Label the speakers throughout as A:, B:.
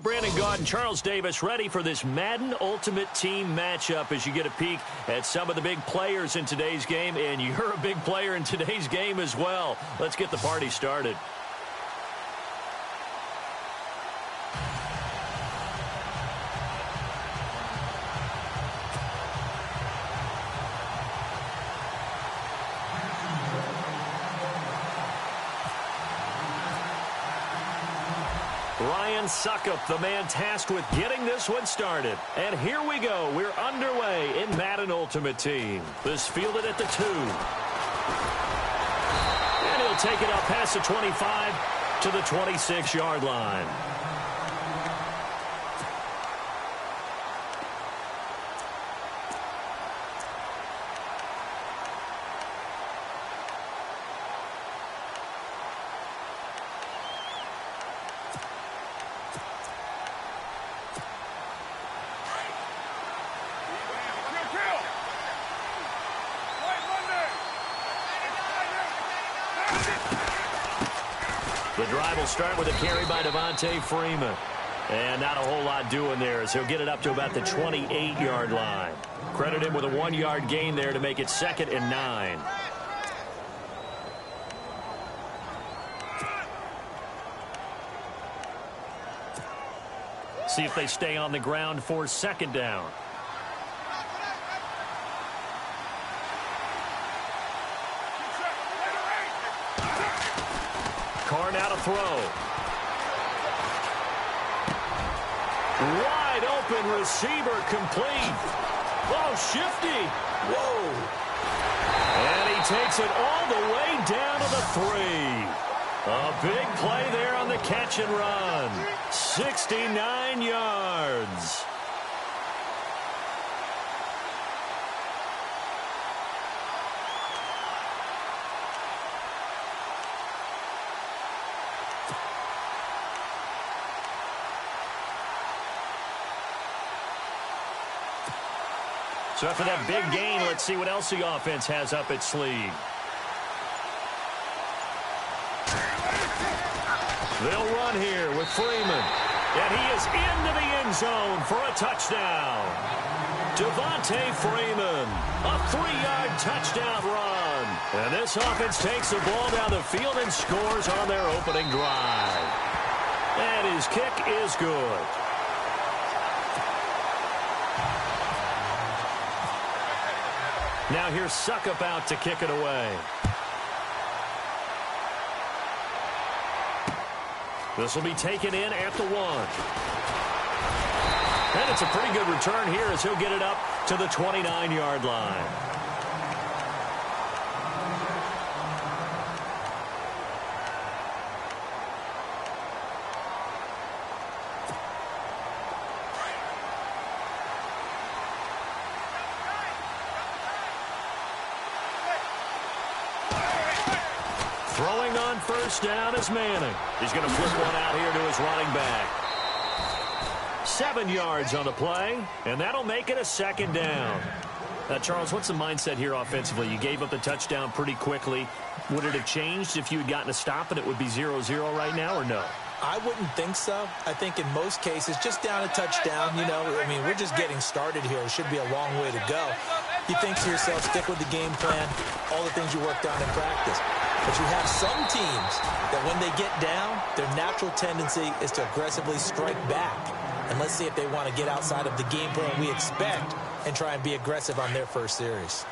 A: Brandon Gaud and Charles Davis ready for this Madden Ultimate Team matchup as you get a peek at some of the big players in today's game, and you're a big player in today's game as well. Let's get the party started. Ryan Suckup, the man tasked with getting this one started. And here we go. We're underway in Madden Ultimate Team. This fielded at the 2. And he'll take it up past the 25 to the 26-yard line. The drive will start with a carry by Devontae Freeman. And not a whole lot doing there as he'll get it up to about the 28-yard line. Credit him with a 1-yard gain there to make it 2nd and 9. See if they stay on the ground for 2nd down. Carr now to throw. Wide open receiver complete. Oh, shifty. Whoa. And he takes it all the way down to the 3. A big play there on the catch and run. 69 yards. So after that big gain, let's see what else the offense has up its sleeve. They'll run here with Freeman. And he is into the end zone for a touchdown. Devontae Freeman, a 3-yard touchdown run. And this offense takes the ball down the field and scores on their opening drive. And his kick is good. Now here's Suckup out to kick it away. This will be taken in at the 1. And it's a pretty good return here as he'll get it up to the 29-yard line. Throwing on first down is Manning. He's going to flip one out here to his running back. 7 yards on the play, and that'll make it a 2nd down. Charles, what's the mindset here offensively? You gave up the touchdown pretty quickly. Would it have changed if you had gotten a stop and it would be 0-0 right now, or no?
B: I wouldn't think so. I think in most cases, just down a touchdown, you know, I mean, we're just getting started here. It should be a long way to go. You think to yourself, stick with the game plan, all the things you worked on in practice. But you have some teams that when they get down, their natural tendency is to aggressively strike back. And let's see if they want to get outside of the game plan we expect and try and be aggressive on their first series.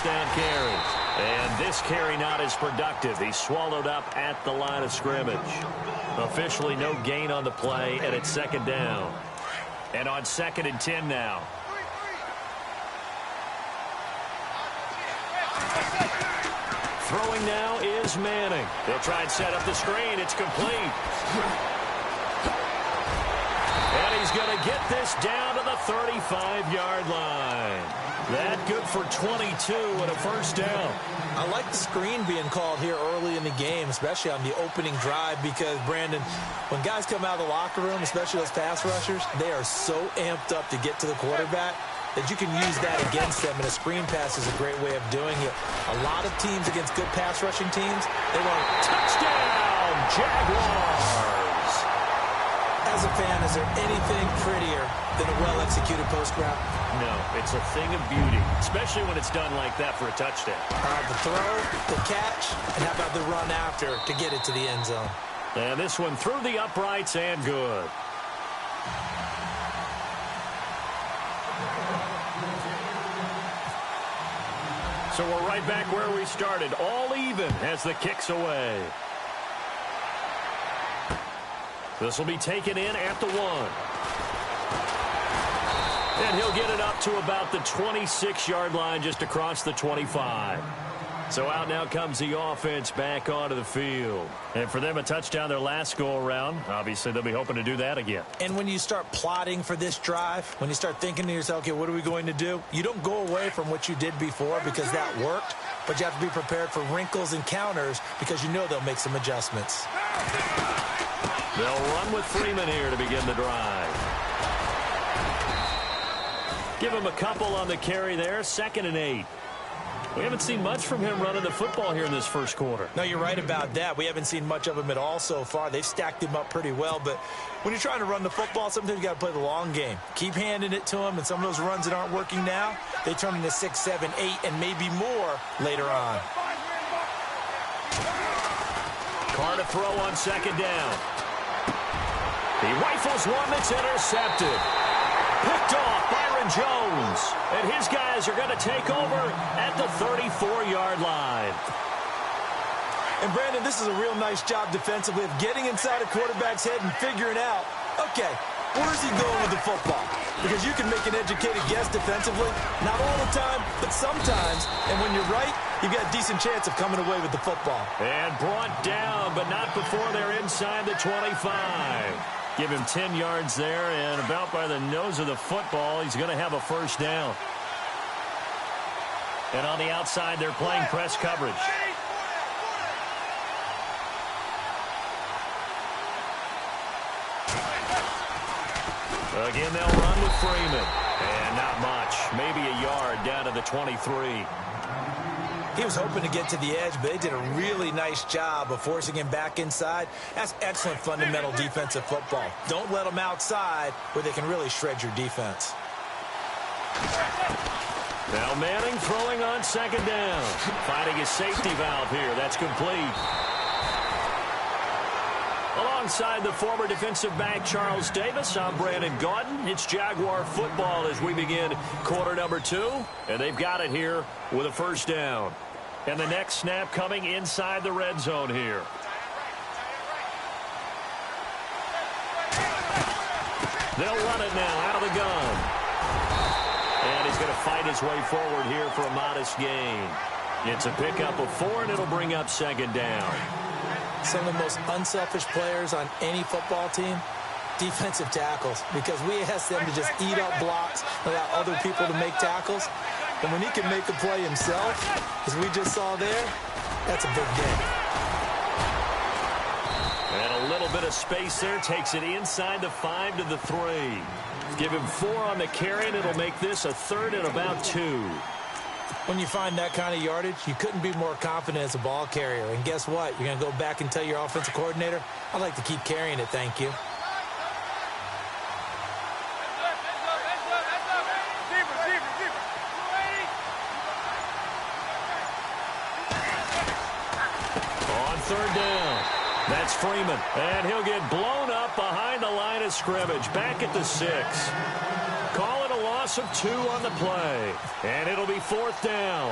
A: Down carry. And this carry not as productive. He's swallowed up at the line of scrimmage. Officially no gain on the play, and it's 2nd down. And on 2nd and 10 now. Throwing now is Manning. They'll try and set up the screen. It's complete. And he's going to get this down to the 35-yard line. That good for 22 and a first down.
B: I like the screen being called here early in the game, especially on the opening drive, because, Brandon, when guys come out of the locker room, especially those pass rushers, they are so amped up to get to the quarterback that you can use that against them, and a screen pass is a great way of doing it. A lot of teams against good pass rushing teams, they want
A: touchdown, Jaguars.
B: As a fan, is there anything prettier than a well-executed post route?
A: No, it's a thing of beauty, especially when it's done like that for a touchdown.
B: The throw, the catch, and how about the run after to get it to the end zone?
A: And this one through the uprights and good. So we're right back where we started, all even as the kick's away. This will be taken in at the 1. And he'll get it up to about the 26-yard line, just across the 25. So out now comes the offense back onto the field. And for them, a touchdown their last go-around. Obviously, they'll be hoping to do that again.
B: And when you start plotting for this drive, when you start thinking to yourself, okay, what are we going to do? You don't go away from what you did before because that worked, but you have to be prepared for wrinkles and counters because you know they'll make some adjustments.
A: They'll run with Freeman here to begin the drive. Give him a couple on the carry there, 2nd and 8. We haven't seen much from him running the football here in this first quarter.
B: No, you're right about that. We haven't seen much of him at all so far. They've stacked him up pretty well, but when you're trying to run the football, sometimes you got to play the long game. Keep handing it to him, and some of those runs that aren't working now, they turn into 6, 7, 8, and maybe more later on.
A: Carr to throw on 2nd down. He rifles one that's intercepted. Picked off Byron Jones. And his guys are going to take over at the 34-yard line.
B: And, Brandon, this is a real nice job defensively of getting inside a quarterback's head and figuring out, okay, where's he going with the football? Because you can make an educated guess defensively, not all the time, but sometimes. And when you're right, you've got a decent chance of coming away with the football.
A: And brought down, but not before they're inside the 25. Give him 10 yards there, and about by the nose of the football, he's going to have a first down. And on the outside, they're playing press coverage. Again, they'll run with Freeman. And not much. Maybe a yard down to the 23.
B: He was hoping to get to the edge, but they did a really nice job of forcing him back inside. That's excellent fundamental defensive football. Don't let them outside where they can really shred your defense.
A: Now Manning throwing on 2nd down. Finding his safety valve here. That's complete. Alongside the former defensive back Charles Davis, I'm Brandon Gaudin. It's Jaguar football as we begin quarter number 2. And they've got it here with a first down. And the next snap coming inside the red zone here. They'll run it now out of the gun. And he's going to fight his way forward here for a modest gain. It's a pickup of 4, and it'll bring up 2nd down.
B: Some of the most unselfish players on any football team, defensive tackles, because we ask them to just eat up blocks, allow other people to make tackles. And when he can make a play himself, as we just saw there, that's a big game.
A: And a little bit of space there takes it inside the 5 to the 3. Give him 4 on the carry, and it'll make this a 3rd and about 2.
B: When you find that kind of yardage, you couldn't be more confident as a ball carrier. And guess what? You're going to go back and tell your offensive coordinator, I'd like to keep carrying it, thank you.
A: On 3rd down, that's Freeman. And he'll get blown up behind the line of scrimmage, back at the 6. Call it a loss of 2 on the play. And it'll be 4th down.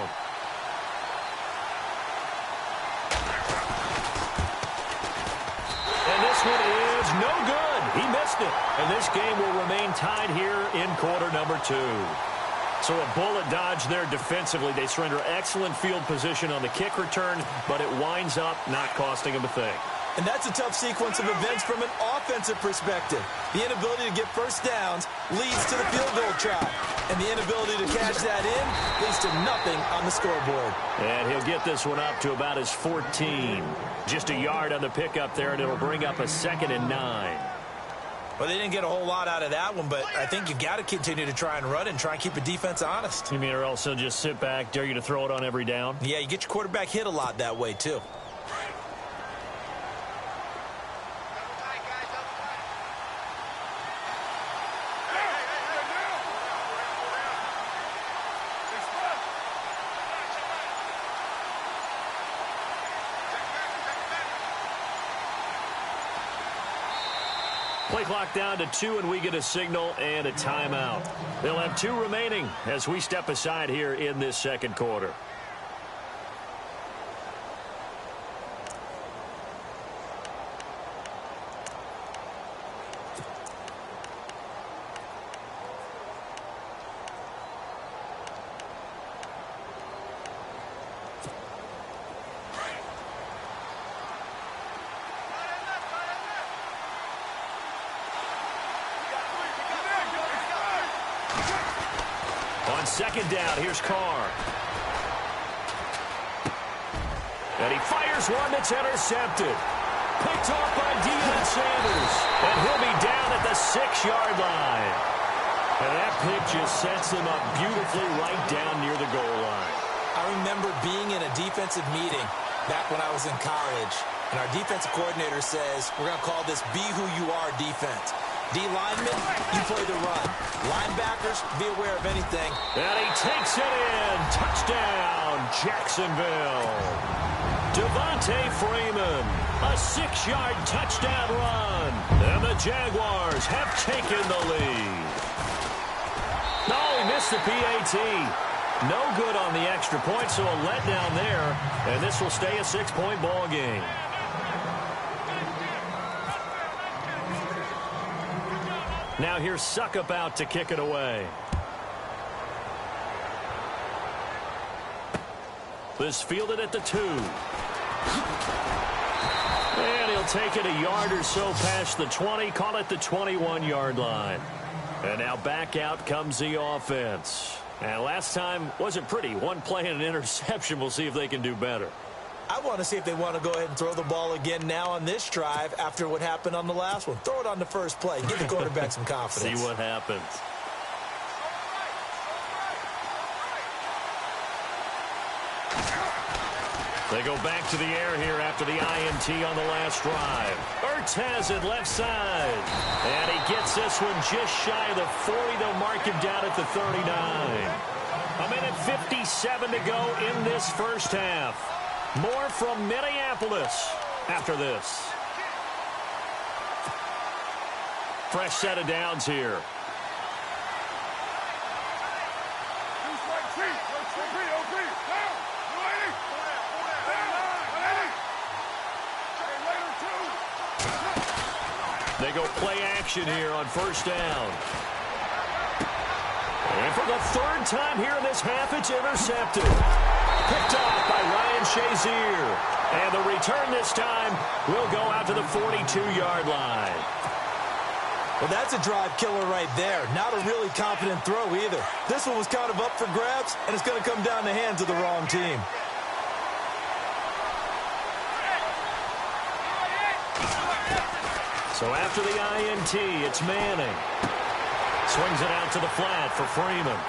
A: And this one is no good. He missed it. And this game will remain tied here in quarter number 2. So a bullet dodge there defensively. They surrender excellent field position on the kick return, but it winds up not costing them a thing.
B: And that's a tough sequence of events from an offensive perspective. The inability to get first downs leads to the field goal try. And the inability to cash that in leads to nothing on the scoreboard.
A: And he'll get this one up to about his 14. Just a yard on the pickup there, and it'll bring up a 2nd and 9.
B: Well, they didn't get a whole lot out of that one, but I think you got to continue to try and run and try and keep the defense honest.
A: You mean or else he'll just sit back, dare you to throw it on every down?
B: Yeah, you get your quarterback hit a lot that way, too.
A: Play clock down to 2, and we get a signal and a timeout. They'll have 2 remaining as we step aside here in this second quarter. On second down, here's Carr. And he fires one that's intercepted. Picked off by Deion Sanders. And he'll be down at the 6-yard line. And that pick just sets him up beautifully right down near the goal line.
B: I remember being in a defensive meeting back when I was in college. And our defensive coordinator says, we're going to call this Be Who You Are defense. D linemen, you play the run. Linebackers, be aware of anything.
A: And he takes it in. Touchdown, Jacksonville. Devontae Freeman, a 6-yard touchdown run. And the Jaguars have taken the lead. No, he missed the PAT. No good on the extra point, so a letdown there. And this will stay a 6-point ball game. Now here's Suckup out to kick it away. This fielded at the 2. And he'll take it a yard or so past the 20. Call it the 21-yard line. And now back out comes the offense. And last time wasn't pretty. One play and an interception. We'll see if they can do better.
B: I want to see if they want to go ahead and throw the ball again now on this drive after what happened on the last one. Throw it on the first play. Give the quarterback some confidence.
A: See what happens. They go back to the air here after the INT on the last drive. Ertz has it left side. And he gets this one just shy of the 40. They'll mark him down at the 39. A minute 57 to go in this first half. More from Minneapolis after this. Fresh set of downs here. They go play action here on first down. And for the 3rd time here in this half, it's intercepted. Picked off by Ryan Shazier. And the return this time will go out to the 42-yard line.
B: Well, that's a drive killer right there. Not a really confident throw either. This one was kind of up for grabs, and it's going to come down the hands of the wrong team.
A: So after the INT, it's Manning. Swings it out to the flat for Freeman.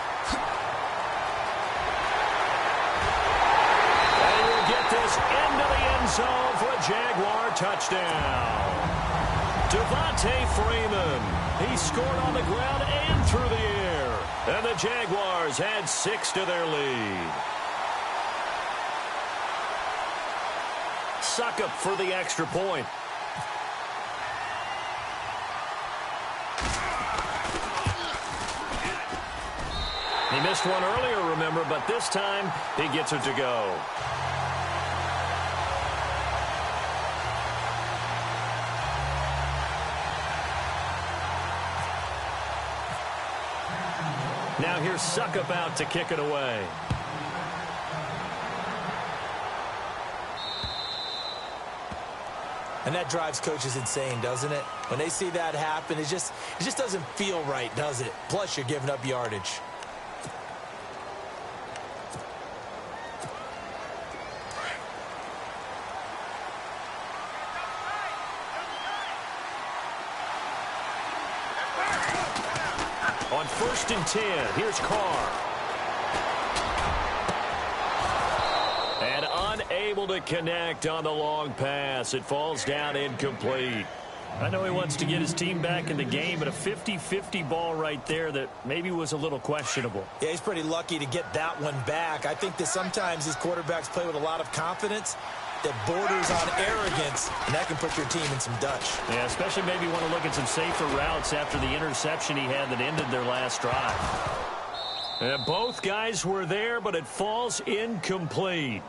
A: And he'll get this into the end zone for a Jaguar touchdown. Devontae Freeman. He scored on the ground and through the air. And the Jaguars add 6 to their lead. Suckup for the extra point. He missed one earlier, remember, but this time he gets it to go. Now here's Suckup out to kick it away.
B: And that drives coaches insane, doesn't it? When they see that happen, it just doesn't feel right, does it? Plus, you're giving up yardage.
A: On 1st and 10, here's Carr. And unable to connect on the long pass. It falls down incomplete. I know he wants to get his team back in the game, but a 50-50 ball right there that maybe was a little questionable.
B: Yeah, he's pretty lucky to get that one back. I think that sometimes these quarterbacks play with a lot of confidence that borders on arrogance, and that can put your team in some Dutch.
A: Yeah, especially maybe want to look at some safer routes after the interception he had that ended their last drive. And both guys were there, but it falls incomplete.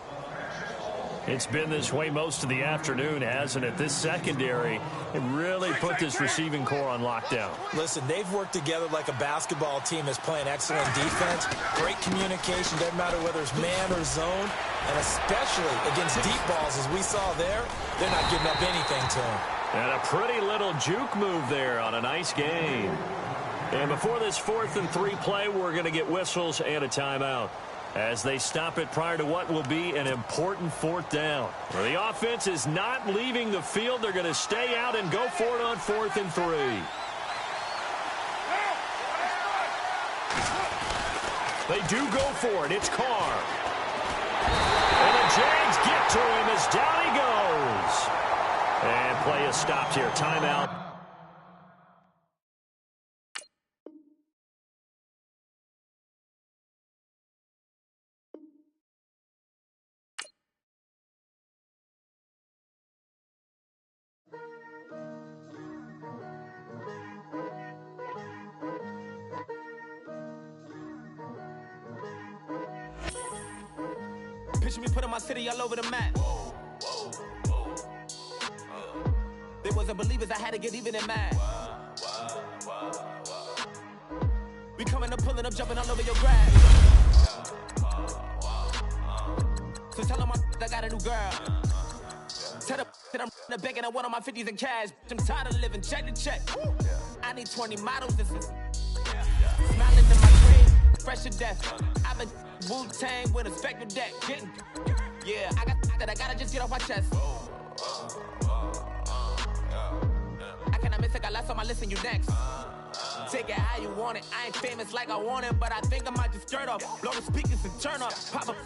A: It's been this way most of the afternoon, hasn't it? This secondary, it really put this receiving core on lockdown.
B: Listen, they've worked together like a basketball team that's playing excellent defense. Great communication, doesn't matter whether it's man or zone. And especially against deep balls, as we saw there, they're not giving up anything to them.
A: And a pretty little juke move there on a nice game. And before this 4th and 3 play, we're going to get whistles and a timeout as they stop it prior to what will be an important 4th down. Where the offense is not leaving the field. They're going to stay out and go for it on 4th and 3. They do go for it. It's Carr. And the Jags get to him as down he goes. And play is stopped here. Timeout.
C: Picture me putting my city all over the map. They wasn't believers, I had to get even in mad. We coming up, pulling up, jumping all over your grass. So tell them I got a new girl. Tell them that I'm the begging, I want on my 50s in cash. I'm tired of living check to check. I need 20 models, this is smiling in my dream, fresh to death. I've been Wu-Tang with a spectral deck. Yeah, I gotta just get off my chest. I cannot miss it, got last on my list and you next. Take it how you want it. I ain't famous like I want it, but I think I might just skirt off. Blow the speakers and turn up. Pop up.